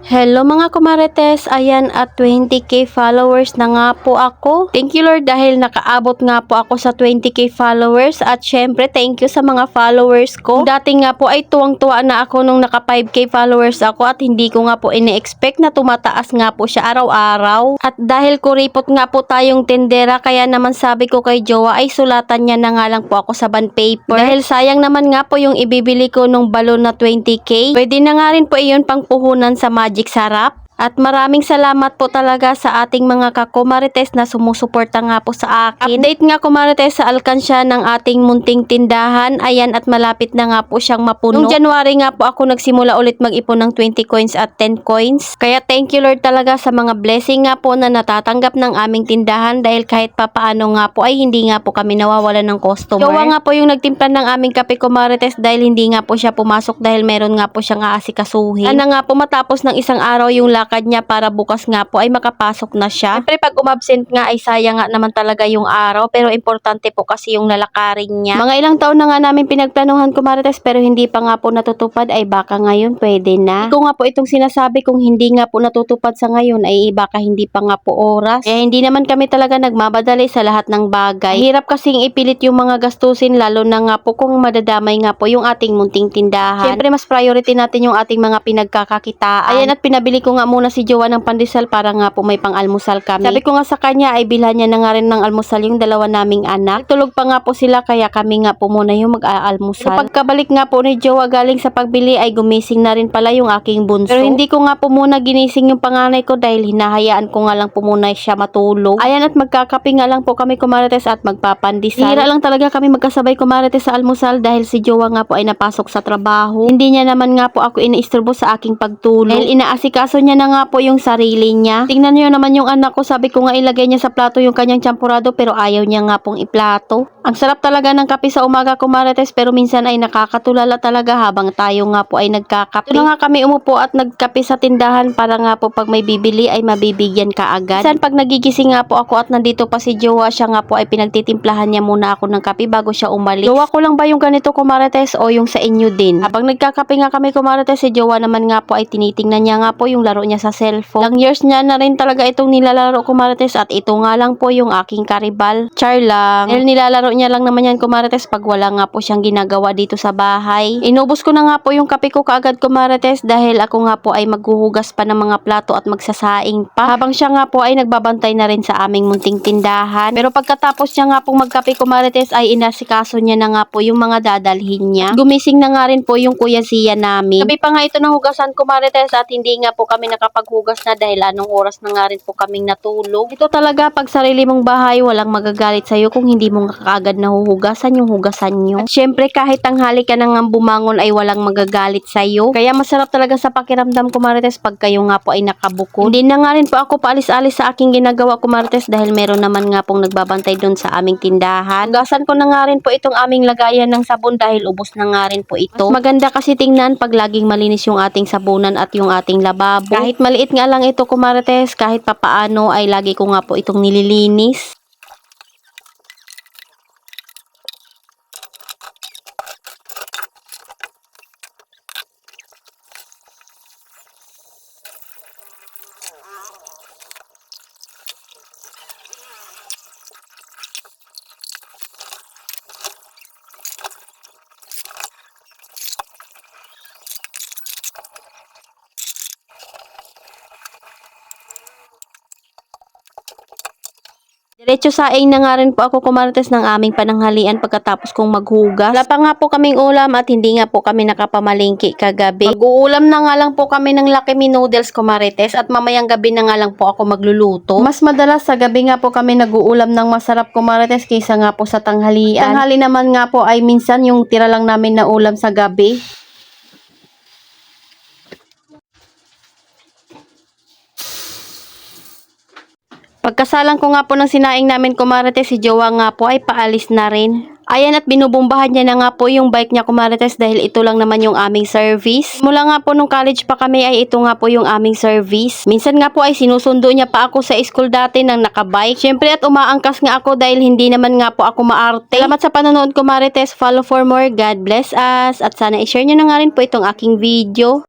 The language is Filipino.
Hello mga kumarites, ayan at 20k followers na nga po ako. Thank you Lord dahil nakaabot nga po ako sa 20k followers at syempre thank you sa mga followers ko. Dati nga po ay tuwang-tuwa na ako nung naka 5k followers ako at hindi ko nga po ine-expect na tumataas nga po siya araw-araw. At dahil kuripot nga po tayong tendera kaya naman sabi ko kay Jowa ay sulatan niya na nga lang po ako sa bond paper. Dahil sayang naman nga po yung ibibili ko nung balon na 20k. Pwede na nga rin po iyon pang puhunan sa Magic Sarap. At maraming salamat po talaga sa ating mga kakumarites na sumusuporta nga po sa akin. Update nga kumarites sa alkansya ng ating munting tindahan. Ayan at malapit na nga po siyang mapuno. Noong January nga po ako nagsimula ulit mag-ipon ng 20 coins at 10 coins. Kaya thank you Lord talaga sa mga blessing nga po na natatanggap ng aming tindahan dahil kahit papaano nga po ay hindi nga po kami nawawalan ng customer. Gawa nga po yung nagtimpla ng aming kape kumarites dahil hindi nga po siya pumasok dahil meron nga po siyang aasikasuhin. Sana nga po matapos ng isang araw yung lakad niya para bukas nga po ay makapasok na siya. Siyempre pag umabsent nga ay sayang nga naman talaga yung araw pero importante po kasi yung lalakarin niya. Mga ilang taon na nga namin pinagplanuhan kumarites pero hindi pa nga po natutupad ay baka ngayon pwede na. Iko nga po itong sinasabi kung hindi nga po natutupad sa ngayon ay baka hindi pa nga po oras. Kaya hindi naman kami talaga nagmamadali sa lahat ng bagay. Hirap kasing ipilit yung mga gastusin lalo na nga po kung madadamay nga po yung ating munting tindahan. Siyempre mas priority natin yung ating mga pinagkakakitaan. Ayan at pinabili ko nga muna si Jowa ng pandesal para nga po may pang-almusal kami. Sabi ko nga sa kanya ay bilhan niya na nga rin ng almusal yung dalawa naming anak. Tulog pa nga po sila kaya kami nga po muna yung mag-aalmusal. So, pagkabalik nga po ni Jowa galing sa pagbili ay gumising na rin pala yung aking bunso. Pero hindi ko nga po muna ginising yung panganay ko dahil hinahayaan ko nga lang po muna siya matulog. Ayan at magkakape nga lang po kami kumarites at magpapandesal. Hira lang talaga kami magkasabay kumarites sa almusal dahil si Jowa nga po ay napasok sa trabaho. Hindi niya naman nga po ako iniistorbo sa aking pagtulog. Dahil inaasikaso niya na nga po yung sarili niya. Tingnan niyo naman yung anak ko, sabi ko nga ilagay niya sa plato yung kanyang champurado pero ayaw niya nga pong iplato. Ang sarap talaga ng kape sa umaga kumarites pero minsan ay nakakatulala talaga habang tayo nga po ay nagkakape. Ito na nga kami umupo at nagkape sa tindahan para nga po pag may bibili ay mabibigyan ka agad. Minsan pag nagigising nga po ako at nandito pa si Jowa, siya nga po ay pinagtitimplahan niya muna ako ng kape bago siya umalis. Jowa ko lang ba yung ganito kumarites o yung sa inyo din? Habang nagkakape nga kami kumarites, si Jowa naman nga po ay tinitingnan niya nga po yung laro niya sa cellphone. Ilang years niya na rin talaga itong nilalaro kumarites at ito nga lang po yung aking karibal. Char lang. Dahil nilalaro niya lang naman yan kumarites pag wala nga po siyang ginagawa dito sa bahay. Inubos ko na nga po yung kape ko kaagad kumarites dahil ako nga po ay maghuhugas pa ng mga plato at magsasaing pa. Habang siya nga po ay nagbabantay na rin sa aming munting tindahan. Pero pagkatapos niya nga pong magkape kumarites ay inasikaso niya na nga po yung mga dadalhin niya. Gumising na nga rin po yung kuya siya namin. Gabi pa nga ito ng hugasan kumarites at hindi nga po kami nakapaghugas na dahil anong oras na nga rin po kaming natulog. Ito talaga pag sarili mong bahay walang magagalit sa'yo kung hindi mo kaagad nahuhugasan yung hugasan nyo. At syempre kahit tanghali ka nang bumangon ay walang magagalit sa'yo. Kaya masarap talaga sa pakiramdam kumarites pag kayo nga po ay nakabukod. Hindi na nga rin po ako paalis-alis sa aking ginagawa kumarites dahil meron naman nga pong nagbabantay doon sa aming tindahan. Hugasan ko na nga rin po itong aming lagayan ng sabon dahil ubos na nga rin po ito. Mas maganda kasi tingnan pag laging malinis yung ating sabunan at yung ating lababo. Kahit maliit nga lang ito kumarites, kahit papaano ay lagi ko nga po itong nililinis. Diretso saing na nga rin po ako kumarites ng aming pananghalian pagkatapos kong maghugas. Wala pa nga po kaming ulam at hindi nga po kami nakapamalingki kagabi. Mag-uulam na nga lang po kami ng Lucky Me noodles kumarites at mamayang gabi na nga lang po ako magluluto. Mas madalas sa gabi nga po kami nag-uulam ng masarap kumarites kaysa nga po sa tanghalian. Tanghali naman nga po ay minsan yung tira lang namin na ulam sa gabi. Pagkasalang ko nga po ng sinaing namin kumarites, si Jowa nga po ay paalis na rin. Ayan at binubumbahan niya na nga po yung bike niya kumarites dahil ito lang naman yung aming service. Mula nga po nung college pa kami ay ito nga po yung aming service. Minsan nga po ay sinusundo niya pa ako sa school dati ng nakabike. Syempre at umaangkas nga ako dahil hindi naman nga po ako maarte. Salamat sa panonood kumarites. Follow for more. God bless us. At sana i-share niyo na nga rin po itong aking video.